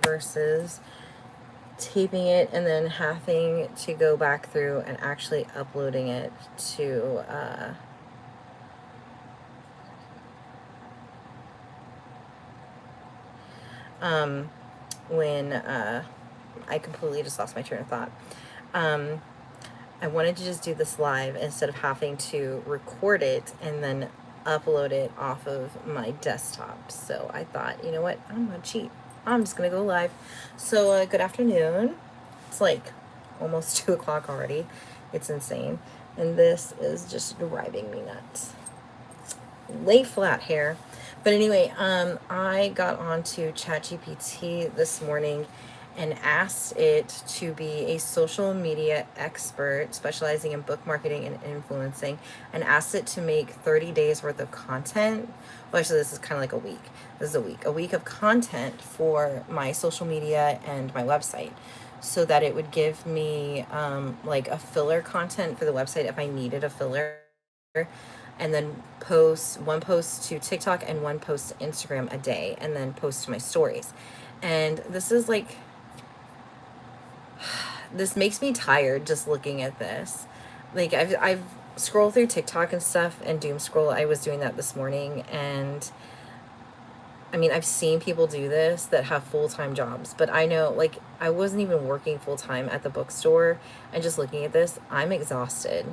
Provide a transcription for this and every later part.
versus taping it and then having to go back through and actually uploading it to when I completely just lost my train of thought. I wanted to just do this live instead of having to record it and then upload it off of my desktop. So I thought, you know what, I'm gonna cheat. I'm just gonna go live. So good afternoon. It's like almost 2 o'clock already. It's insane. And this is just driving me nuts. Lay flat here. But anyway, I got onto ChatGPT this morning and asked it to be a social media expert specializing in book marketing and influencing, and asked it to make 30 days worth of content. Well, actually, this is kind of like a week. This is a week of content for my social media and my website, so that it would give me like a filler content for the website if I needed a filler, and then post one post to TikTok and one post to Instagram a day, and then post to my stories. And this is like, this makes me tired just looking at this. Like I've scrolled through TikTok and stuff and doom scroll. I was doing that this morning, and I mean, I've seen people do this that have full-time jobs, but I know, like, I wasn't even working full-time at the bookstore, and just looking at this, I'm exhausted.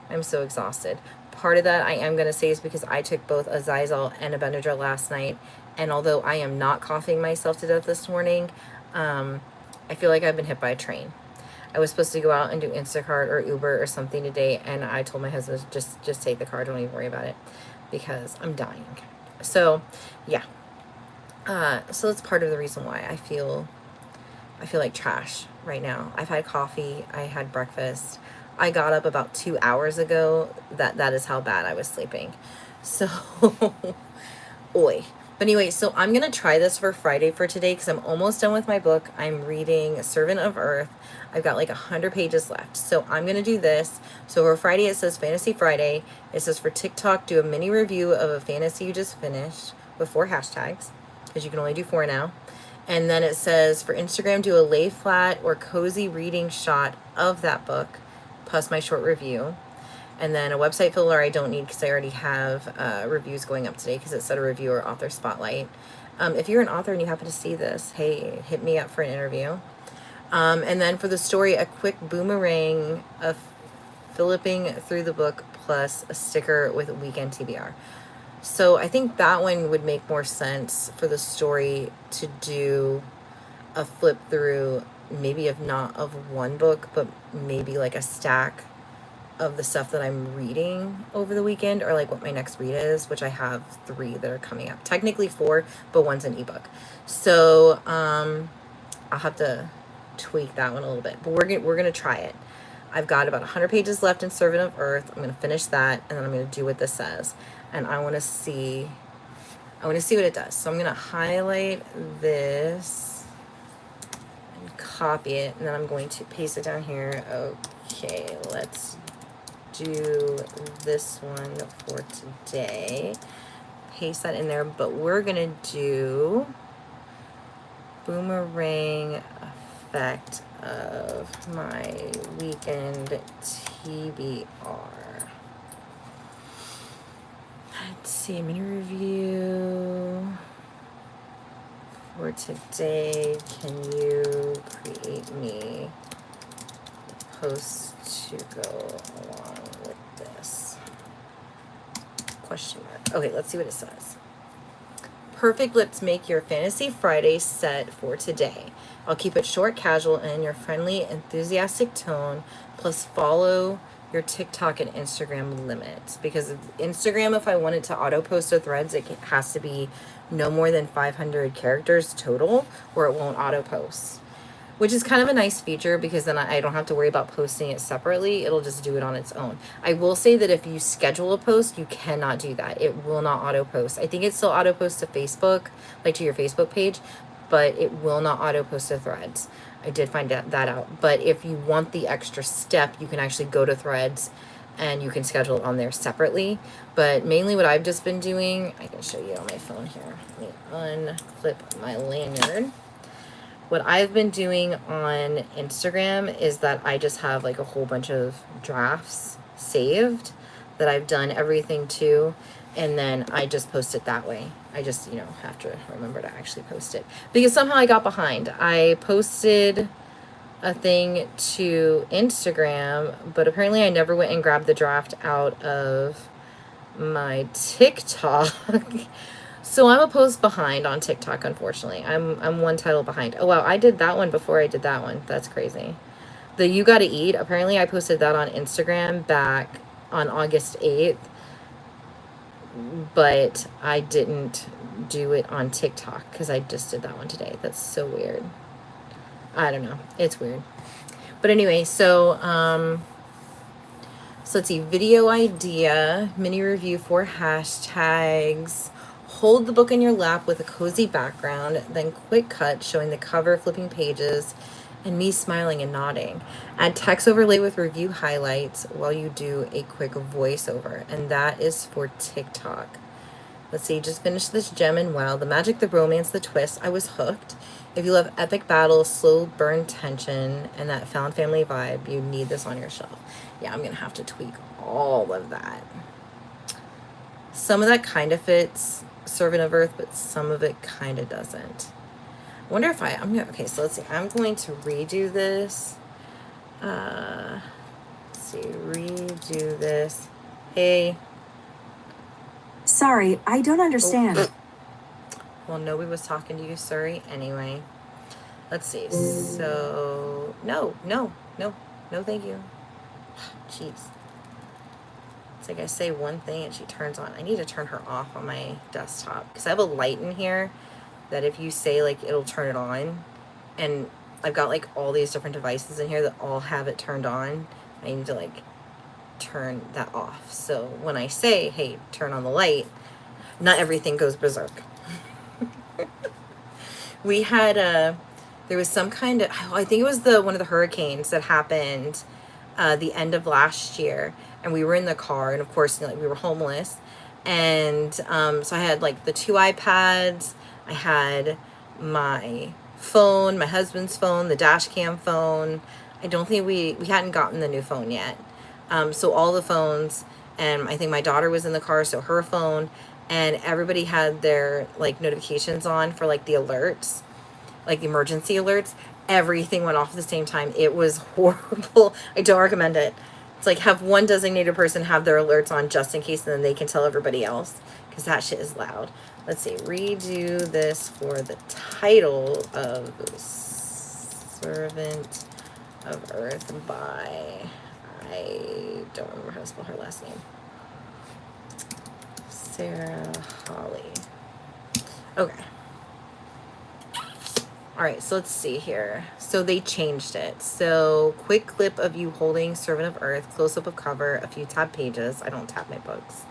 I'm so exhausted. Part of that I am going to say is because I took both a Zylol and a Benadryl last night, and although I am not coughing myself to death this morning, I feel like I've been hit by a train. I was supposed to go out and do Instacart or Uber or something today, and I told my husband, just take the car, don't even worry about it, because I'm dying. So, yeah. So that's part of the reason why I feel like trash right now. I've had coffee, I had breakfast. I got up about 2 hours ago. That is how bad I was sleeping. So, oi. But anyway, so I'm going to try this for Friday for today because I'm almost done with my book. I'm reading Servant of Earth. I've got like 100 pages left. So I'm going to do this. So for Friday, it says Fantasy Friday. It says for TikTok, do a mini review of a fantasy you just finished with 4 hashtags, because you can only do 4 now. And then it says for Instagram, do a lay flat or cozy reading shot of that book, plus my short review. And then a website filler I don't need because I already have reviews going up today because it said a review or author spotlight. If you're an author and you happen to see this, hey, hit me up for an interview. And then for the story, a quick boomerang of flipping through the book plus a sticker with weekend TBR. So I think that one would make more sense for the story to do a flip through, maybe if not of one book, but maybe like a stack of the stuff that I'm reading over the weekend, or like what my next read is, which I have 3 that are coming up. Technically 4, but one's an ebook. So I'll have to tweak that one a little bit, but we're gonna try it. I've got about 100 pages left in Servant of Earth. I'm gonna finish that, and then I'm gonna do what this says, and I want to see what it does. So I'm gonna highlight this and copy it, and then I'm going to paste it down here. Okay, let's do this one for today. Paste that in there, but we're gonna do boomerang effect of my weekend TBR. Let's see, mini review for today. Can you create me a post to go along with this? Question mark. Okay, let's see what it says. Perfect. Let's make your Fantasy Friday set for today. I'll keep it short, casual, and in your friendly, enthusiastic tone, plus follow your TikTok and Instagram limits. Because Instagram, if I wanted to auto post to threads, it has to be no more than 500 characters total, or it won't auto post. Which is kind of a nice feature, because then I don't have to worry about posting it separately. It'll just do it on its own. I will say that if you schedule a post, you cannot do that. It will not auto post. I think it still auto posts to Facebook, like to your Facebook page, but it will not auto post to threads. I did find that out. But if you want the extra step, you can actually go to threads and you can schedule it on there separately. But mainly what I've just been doing, I can show you on my phone here. Let me unclip my lanyard. What I've been doing on Instagram is that I just have like a whole bunch of drafts saved that I've done everything to, and then I just post it that way. I just, you know, have to remember to actually post it because somehow I got behind. I posted a thing to Instagram, but apparently I never went and grabbed the draft out of my TikTok. So I'm a post behind on TikTok, unfortunately. I'm one title behind. Oh wow, I did that one before I did that one. That's crazy. The You Gotta Eat, apparently I posted that on Instagram back on August 8th, but I didn't do it on TikTok because I just did that one today. That's so weird. I don't know. It's weird. But anyway, so let's see. Video idea, mini review for hashtags. Hold the book in your lap with a cozy background, then quick cut showing the cover, flipping pages, and me smiling and nodding. Add text overlay with review highlights while you do a quick voiceover. And that is for TikTok. Let's see, just finished this gem and wow, the magic, the romance, the twist, I was hooked. If you love epic battles, slow burn tension, and that found family vibe, you need this on your shelf. Yeah, I'm going to have to tweak all of that. Some of that kind of fits Servant of Earth, but some of it kind of doesn't. I wonder if okay, so let's see. I'm going to redo this. Let's see, redo this. Hey. Sorry, I don't understand. Oh. Well, nobody was talking to you, sorry. Anyway, let's see. So, no, thank you. Jeez. It's like I say one thing and she turns on. I need to turn her off on my desktop because I have a light in here that if you say like it'll turn it on, and I've got like all these different devices in here that all have it turned on. I need to like turn that off. So when I say, hey, turn on the light, not everything goes berserk. We had there was some kind of, I think it was one of the hurricanes that happened the end of last year, and we were in the car, and of course, you know, like, we were homeless, and so I had like the 2 iPads, I had my phone, my husband's phone, the dash cam phone. I don't think we hadn't gotten the new phone yet. So all the phones, and I think my daughter was in the car, so her phone, and everybody had their like notifications on for like the alerts, like the emergency alerts. Everything went off at the same time. It was horrible. I don't recommend it. It's like have one designated person have their alerts on just in case, and then they can tell everybody else, because that shit is loud. Let's see, redo this for the title of Servant of Earth by, I don't remember how to spell her last name. Sarah Holly. Okay. All right, so let's see here. So they changed it. So quick clip of you holding Servant of Earth, close-up of cover, a few tab pages. I don't tab my books.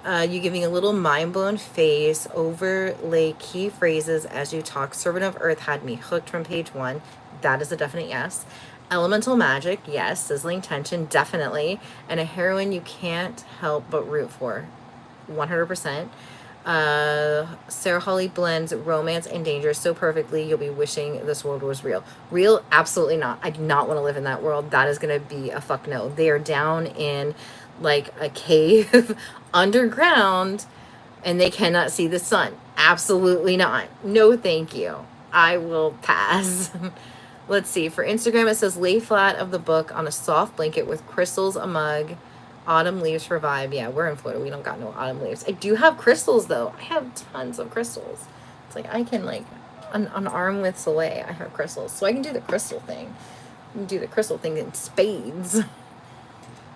You giving a little mind-blown face, overlay key phrases as you talk. Servant of Earth had me hooked from page 1. That is a definite yes. Elemental magic, yes. Sizzling tension, definitely. And a heroine you can't help but root for, 100%. Sarah Holly blends romance and danger so perfectly you'll be wishing this world was real. Real? Absolutely not. I do not want to live in that world. That is going to be a fuck no. They are down in like a cave underground and they cannot see the sun. Absolutely not. No thank you. I will pass. Let's see. For Instagram it says lay flat of the book on a soft blanket with crystals, a mug, autumn leaves for vibe. Yeah, we're in Florida. We don't got no autumn leaves. I do have crystals though. I have tons of crystals. It's like I can like an arm with Soleil. I have crystals, so I can do the crystal thing. I can do the crystal thing in spades.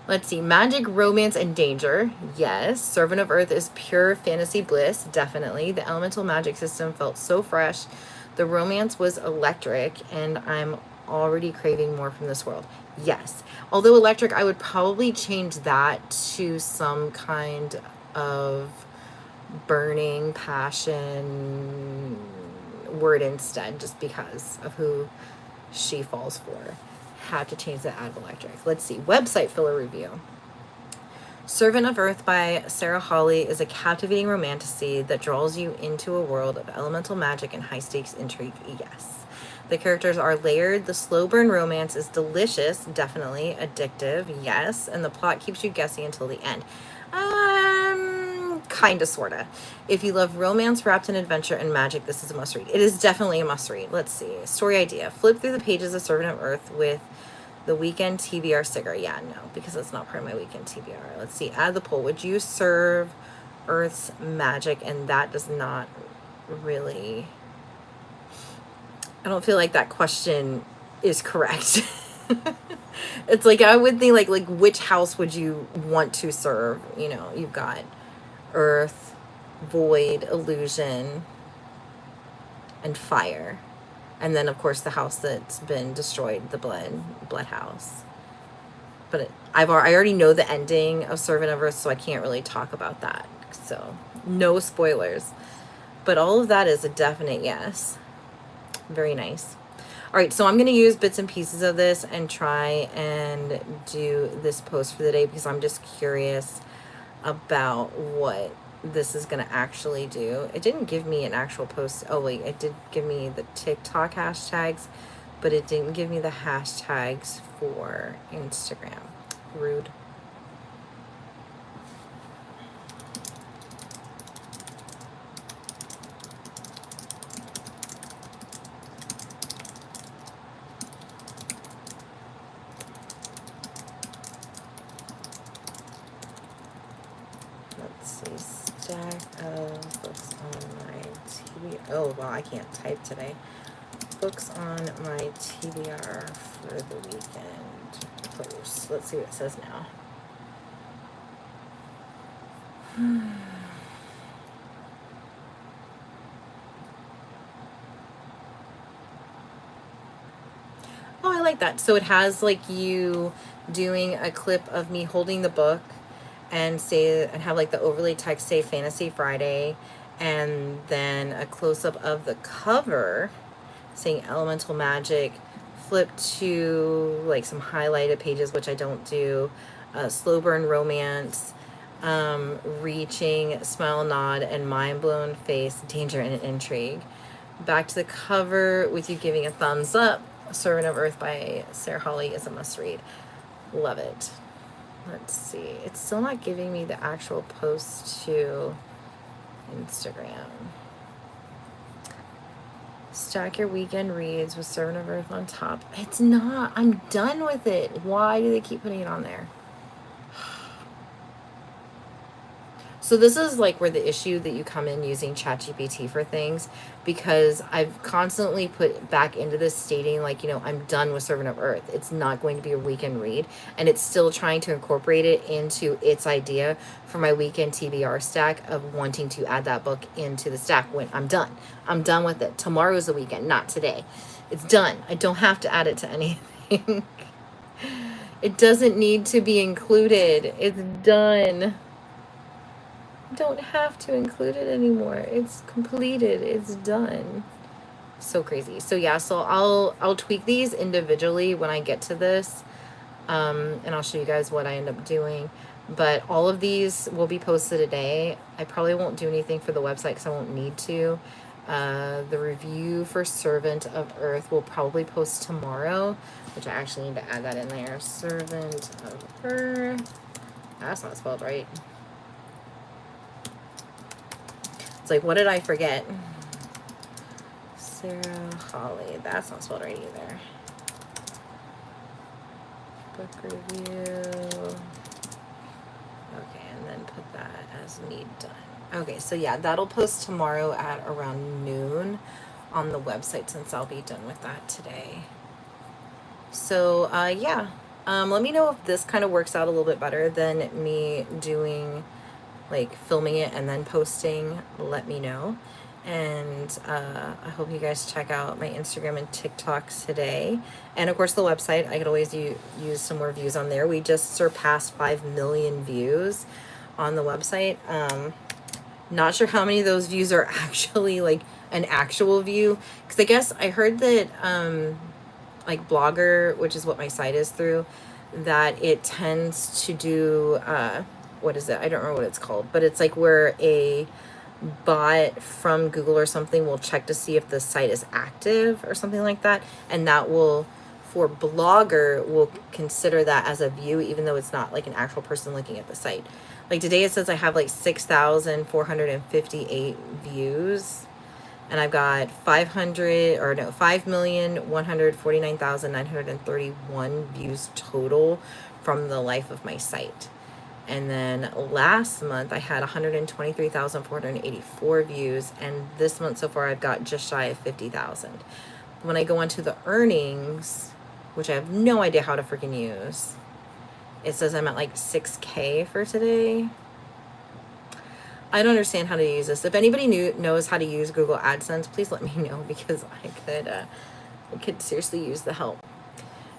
Let's see. Magic, romance, and danger. Yes. Servant of Earth is pure fantasy bliss. Definitely. The elemental magic system felt so fresh. The romance was electric, and I'm already craving more from this world. Yes. Although electric, I would probably change that to some kind of burning passion word instead, just because of who she falls for. Had to change that out of electric. Let's see. Website filler review. Servant of Earth by Sarah Holly is a captivating romantasy that draws you into a world of elemental magic and high-stakes intrigue. Yes. The characters are layered. The slow burn romance is delicious, definitely addictive, yes, and the plot keeps you guessing until the end. Kinda, sorta. If you love romance wrapped in adventure and magic, this is a must read. It is definitely a must read. Let's see. Story idea. Flip through the pages of Servant of Earth with the weekend TBR sticker. Yeah, no, because it's not part of my weekend TBR. Let's see. Add the poll. Would you serve Earth's magic? And that does not really... I don't feel like that question is correct. It's like, I would think like which house would you want to serve? You know, you've got Earth, Void, Illusion, and Fire. And then, of course, the house that's been destroyed, the Blood House. But I already know the ending of Servant of Earth, so I can't really talk about that. So, no spoilers. But all of that is a definite yes. Very nice. All right, so I'm going to use bits and pieces of this and try and do this post for the day because I'm just curious about what this is going to actually do. It didn't give me an actual post. Oh, wait, it did give me the TikTok hashtags, but it didn't give me the hashtags for Instagram. Rude. Stack of books on my TBR. Oh, well, I can't type today. Books on my TBR for the weekend post. Let's see what it says now. Oh, I like that. So it has like you doing a clip of me holding the book and have like the overlay text say Fantasy Friday, and then a close-up of the cover saying Elemental Magic, flip to like some highlighted pages, which I don't do, Slow Burn Romance, Reaching, Smile Nod, and Mind Blown Face, Danger and Intrigue. Back to the cover with you giving a thumbs up. Servant of Earth by Sarah Hawley is a must read. Love it. Let's see. It's still not giving me the actual post to Instagram. Stack your weekend reads with Servant of Earth on top. It's not. I'm done with it. Why do they keep putting it on there? So this is like where the issue that you come in using ChatGPT for things, because I've constantly put back into this stating like, you know, I'm done with Servant of Earth. It's not going to be a weekend read, and it's still trying to incorporate it into its idea for my weekend TBR stack of wanting to add that book into the stack when I'm done. I'm done with it. Tomorrow's the weekend, not today. It's done. I don't have to add it to anything. It doesn't need to be included. It's done. Don't have to include it anymore. It's completed. It's done. So crazy. So yeah, so I'll tweak these individually when I get to this, and I'll show you guys what I end up doing. But all of these will be posted today. I probably won't do anything for the website because I won't need to. The review for Servant of Earth will probably post tomorrow, which I actually need to add that in there. Servant of Earth. That's not spelled right. It's like, what did I forget? Sarah Hawley. That's not spelled right either. Book review. Okay, and then put that as need done. Okay, so yeah, that'll post tomorrow at around noon on the website since I'll be done with that today. So yeah, let me know if this kind of works out a little bit better than me doing like filming it and then posting. Let me know. And I hope you guys check out my Instagram and TikToks today, and of course the website. I could always use some more views on there. We just surpassed 5 million views on the website. Not sure how many of those views are actually like an actual view, because I guess I heard that like Blogger, which is what my site is through, that it tends to do what is it? I don't remember what it's called, but it's like where a bot from Google or something will check to see if the site is active or something like that, and that will, for Blogger, will consider that as a view even though it's not like an actual person looking at the site. Like today it says I have like 6,458 views, and I've got 5,149,931 views total from the life of my site. And then last month I had 123,484 views, and this month so far I've got just shy of 50,000. When I go onto the earnings, which I have no idea how to freaking use, it says I'm at like 6K for today. I don't understand how to use this. If anybody knows how to use Google AdSense, please let me know, because I could seriously use the help.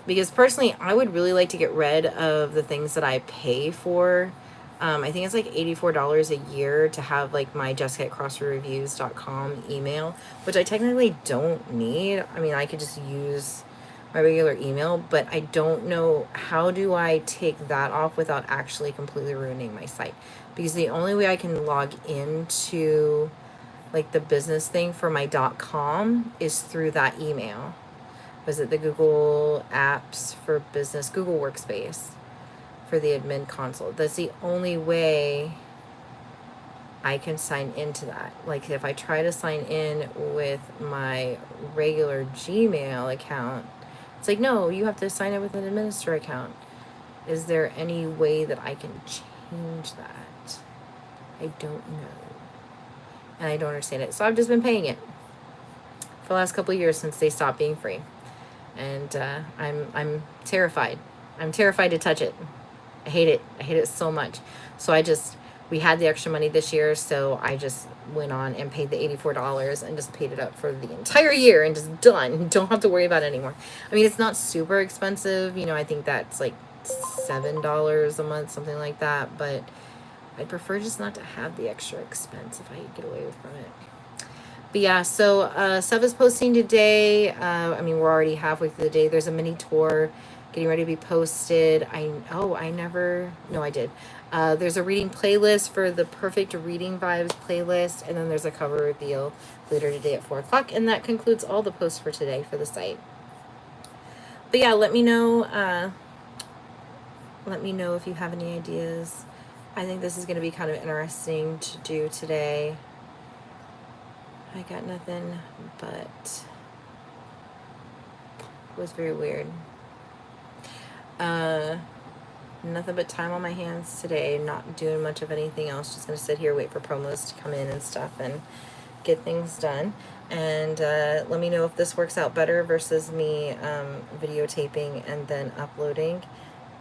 Because personally, I would really like to get rid of the things that I pay for. I think it's like $84 a year to have like my jessica@crossroadreviews.com email, which I technically don't need. I mean, I could just use my regular email, but I don't know how do I take that off without actually completely ruining my site. Because the only way I can log into like the business thing for my .com is through that email. Was it the Google Apps for Business, Google Workspace for the admin console? That's the only way I can sign into that. Like if I try to sign in with my regular Gmail account, it's like, no, you have to sign in with an administrator account. Is there any way that I can change that? I don't know. And I don't understand it. So I've just been paying it for the last couple of years since they stopped being free. And I'm terrified. I'm terrified to touch it. I hate it. I hate it so much. So we had the extra money this year, so I just went on and paid the $84 and just paid it up for the entire year and just done. Don't have to worry about it anymore. I mean, it's not super expensive. You know, I think that's like $7 a month, something like that. But I'd prefer just not to have the extra expense if I could get away from it. But yeah, so stuff is posting today. I mean, we're already halfway through the day. There's a mini tour getting ready to be posted. I did. There's a reading playlist for the Perfect Reading Vibes playlist, and then there's a cover reveal later today at 4 o'clock, and that concludes all the posts for today for the site. But yeah, let me know if you have any ideas. I think this is going to be kind of interesting to do today. I got nothing, but it was very weird. Nothing but time on my hands today, not doing much of anything else. Just gonna sit here, wait for promos to come in and stuff and get things done. And let me know if this works out better versus me videotaping and then uploading.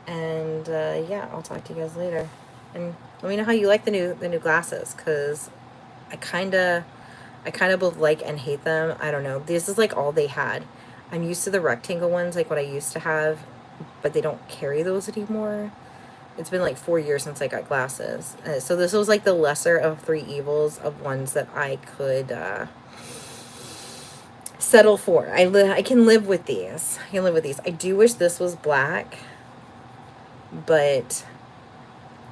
And yeah, I'll talk to you guys later. And let me know how you like the new glasses, because I kind of both like and hate them. I don't know. This is like all they had. I'm used to the rectangle ones, like what I used to have, but they don't carry those anymore. It's been like 4 years since I got glasses. So this was like the lesser of three evils of ones that I could settle for. I can live with these. I do wish this was black, but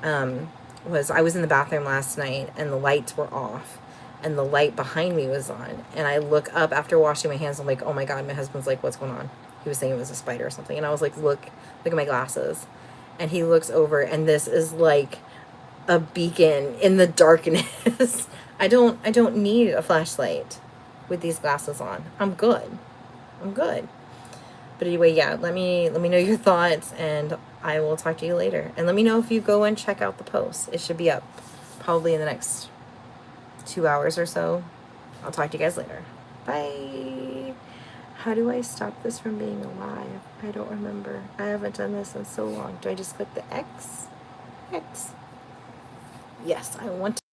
I was in the bathroom last night and the lights were off. And the light behind me was on, and I look up after washing my hands. I'm like, oh my god. My husband's like, what's going on? He was saying it was a spider or something, and I was like, look at my glasses. And he looks over, and this is like a beacon in the darkness. I don't need a flashlight with these glasses on. I'm good. But anyway, yeah, let me know your thoughts, and I will talk to you later. And let me know if you go and check out the post. It should be up probably in the next 2 hours or so. I'll talk to you guys later. Bye. How do I stop this from being alive? I don't remember. I haven't done this in so long. Do I just click the X? Yes, I want to.